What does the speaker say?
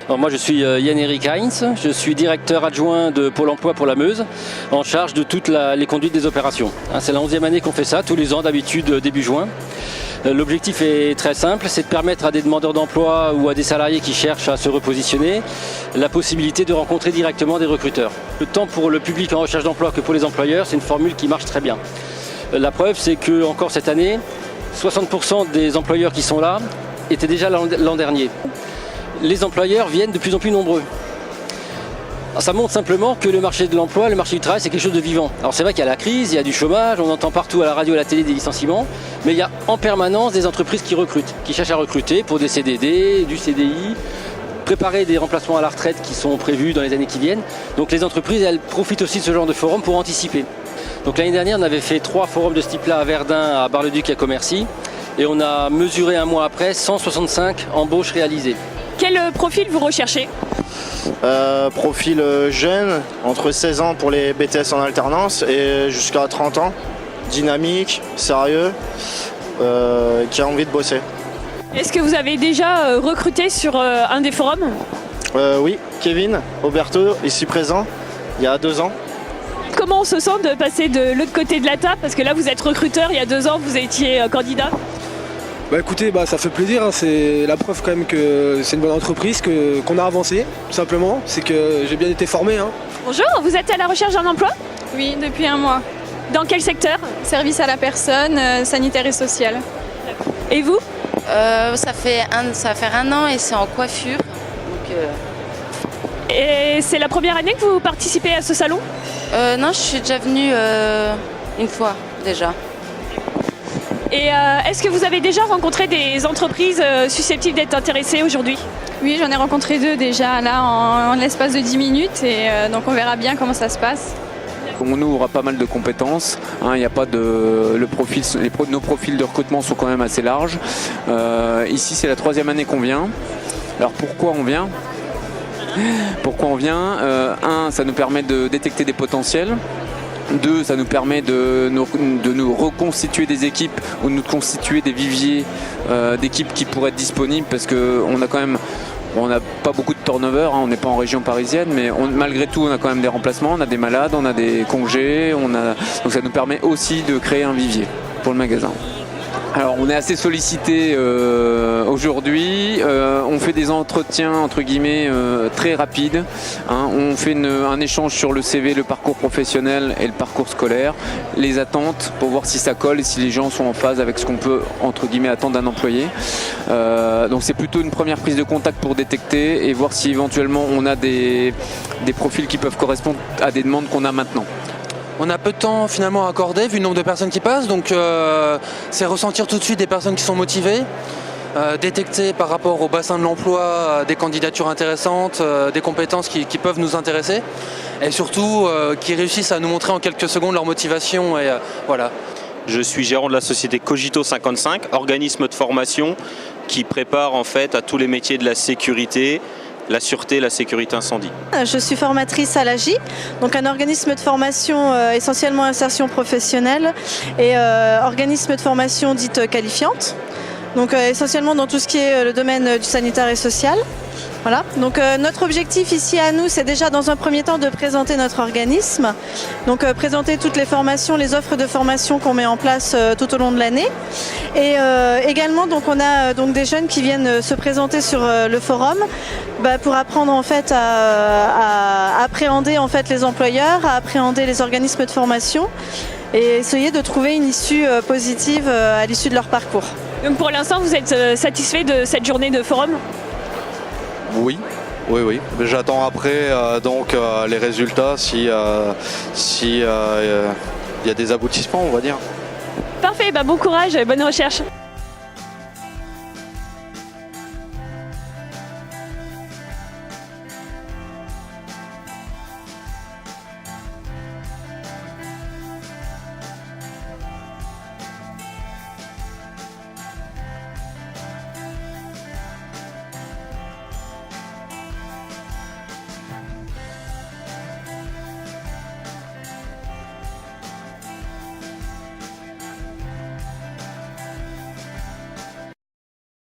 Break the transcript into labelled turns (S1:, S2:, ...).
S1: Alors moi je suis Yann-Éric Heinz, je suis directeur adjoint de Pôle emploi pour la Meuse, en charge de toutes les conduites des opérations. C'est la 11e année qu'on fait ça, tous les ans d'habitude début juin. L'objectif est très simple, c'est de permettre à des demandeurs d'emploi ou à des salariés qui cherchent à se repositionner la possibilité de rencontrer directement des recruteurs. Tant pour le public en recherche d'emploi que pour les employeurs, c'est une formule qui marche très bien. La preuve, c'est que encore cette année, 60% des employeurs qui sont là étaient déjà l'an dernier. Les employeurs viennent de plus en plus nombreux. Ça montre simplement que le marché de l'emploi, le marché du travail, c'est quelque chose de vivant. Alors c'est vrai qu'il y a la crise, il y a du chômage, on entend partout à la radio, à la télé des licenciements, mais il y a en permanence des entreprises qui recrutent, qui cherchent à recruter pour des CDD, du CDI, préparer des remplacements à la retraite qui sont prévus dans les années qui viennent. Donc les entreprises, elles profitent aussi de ce genre de forum pour anticiper. Donc l'année dernière, on avait fait 3 forums de ce type-là à Verdun, à Bar-le-Duc et à Commercy, et on a mesuré un mois après 165 embauches réalisées.
S2: Quel profil vous recherchez ?
S3: Profil jeune, entre 16 ans pour les BTS en alternance et jusqu'à 30 ans, dynamique, sérieux, qui a envie de bosser.
S2: Est-ce que vous avez déjà recruté sur un des forums ?
S3: Oui, Kevin Auberto, ici présent, il y a 2 ans.
S2: Comment on se sent de passer de l'autre côté de la table ? Parce que là vous êtes recruteur, il y a 2 ans vous étiez candidat.
S4: Écoutez, ça fait plaisir, hein. C'est la preuve quand même que c'est une bonne entreprise, qu'on a avancé, tout simplement. C'est que j'ai bien été formé. Hein.
S2: Bonjour, vous êtes à la recherche d'un emploi ?
S5: Oui, depuis 1 mois.
S2: Dans quel secteur ?
S5: Service à la personne, sanitaire et social.
S2: Et vous ?
S6: Ça va faire 1 an et c'est en coiffure.
S2: Et c'est la première année que vous participez à ce salon ?
S6: Non, je suis déjà venue une fois déjà.
S2: Et est-ce que vous avez déjà rencontré des entreprises susceptibles d'être intéressées aujourd'hui ?
S5: Oui, j'en ai rencontré 2 déjà là en l'espace de 10 minutes et donc on verra bien comment ça se passe.
S7: On ouvre pas mal de compétences, il n'y a pas de nos profils de recrutement sont quand même assez larges. Ici c'est la 3e année qu'on vient. Alors pourquoi on vient ? Ça nous permet de détecter des potentiels. 2, ça nous permet de nous reconstituer des équipes ou de nous constituer des viviers d'équipes qui pourraient être disponibles parce qu'on a quand même, on n'a pas beaucoup de turnover, on n'est pas en région parisienne, mais malgré tout on a quand même des remplacements, on a des malades, on a des congés, donc ça nous permet aussi de créer un vivier pour le magasin. Alors on est assez sollicité aujourd'hui, on fait des entretiens entre guillemets très rapides, on fait un échange sur le CV, le parcours professionnel et le parcours scolaire, les attentes pour voir si ça colle et si les gens sont en phase avec ce qu'on peut entre guillemets attendre d'un employé. Donc c'est plutôt une première prise de contact pour détecter et voir si éventuellement on a des profils qui peuvent correspondre à des demandes qu'on a maintenant.
S8: On a peu de temps finalement à accorder vu le nombre de personnes qui passent, donc c'est ressentir tout de suite des personnes qui sont motivées, détecter par rapport au bassin de l'emploi des candidatures intéressantes, des compétences qui peuvent nous intéresser et surtout qui réussissent à nous montrer en quelques secondes leur motivation et voilà.
S9: Je suis gérant de la société Cogito 55, organisme de formation qui prépare en fait à tous les métiers de la sécurité, la sûreté, la sécurité incendie.
S10: Je suis formatrice à l'AGI, donc un organisme de formation essentiellement insertion professionnelle et organisme de formation dite qualifiante, donc essentiellement dans tout ce qui est le domaine du sanitaire et social. Voilà. Donc notre objectif ici à nous, c'est déjà dans un premier temps de présenter notre organisme, donc présenter toutes les formations, les offres de formation qu'on met en place tout au long de l'année. Et également, donc on a donc des jeunes qui viennent se présenter sur le forum pour apprendre en fait à appréhender en fait les employeurs, à appréhender les organismes de formation et essayer de trouver une issue positive à l'issue de leur parcours.
S2: Donc pour l'instant, vous êtes satisfait de cette journée de forum ?
S11: Oui. J'attends après les résultats si y a des aboutissements, on va dire.
S2: Parfait, bon courage et bonne recherche.